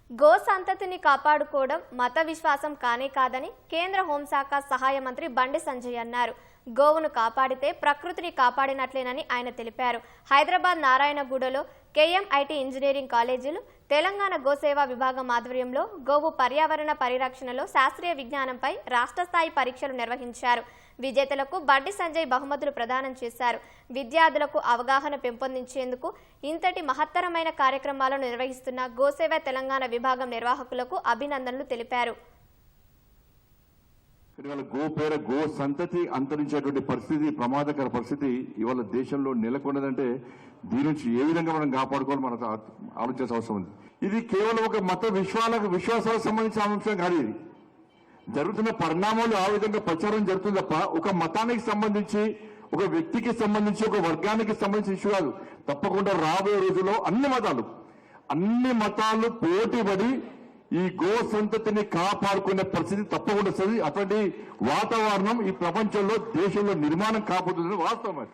Go సంతతిని కాపాడుకోవడం మత విశ్వాసం కానే కాదని కేంద్ర హోంశాఖ సహాయ మంత్రి బండి సంజయ్ అన్నారు. గోవును కాపాడితే ప్రకృతిని కాపాడినట్లేనని ఆయన తెలిపారు. హైదరాబాద్ నారాయణగూడలో కేఎంఐటీ ఇంజనీరింగ్ కాలేజీలు, తెలంగాణ గోసేవా విభాగం ఆధ్వర్యంలో గోవు పర్యావరణ పరిరక్షణలో శాస్త్రీయ విజ్ఞానంపై రాష్ట్ర స్థాయి పరీక్షలు నిర్వహించారు. విజేతలకు బండి సంజయ్ బహుమతులు ప్రదానం చేశారు. విద్యార్థులకు అవగాహన పెంపొందించేందుకు ఇంతటి మహత్తరమైన కార్యక్రమాలను నిర్వహిస్తున్న గోసేవ తెలంగాణ విభాగం నిర్వాహకులకు అభినందనలు తెలిపారు. గో సంతతి అంతరించేటువంటి పరిస్థితి, ప్రమాదకర పరిస్థితి ఇవాళ దేశంలో నెలకొన్నదంటే దీని నుంచి ఏ విధంగా మనం కాపాడుకోవాలి మనకు ఆలోచించాల్సిన అవసరం ఉంది. ఇది కేవలం ఒక మత విశ్వాసాలకు సంబంధించిన అంశం కాదు. ఇది జరుగుతున్న పరిణామాలు ఆ విధంగా ప్రచారం జరుగుతుంది తప్ప ఒక మతానికి సంబంధించి, ఒక వ్యక్తికి సంబంధించి, ఒక వర్గానికి సంబంధించిన ఇష్యూ కాదు. తప్పకుండా రాబోయే రోజుల్లో అన్ని మతాలు పోటీపడి ఈ గో సంతతిని కాపాడుకునే పరిస్థితి తప్పకుండా వస్తుంది. అటువంటి వాతావరణం ఈ ప్రపంచంలో, దేశంలో నిర్మాణం కాబోతుందని వాస్తవం.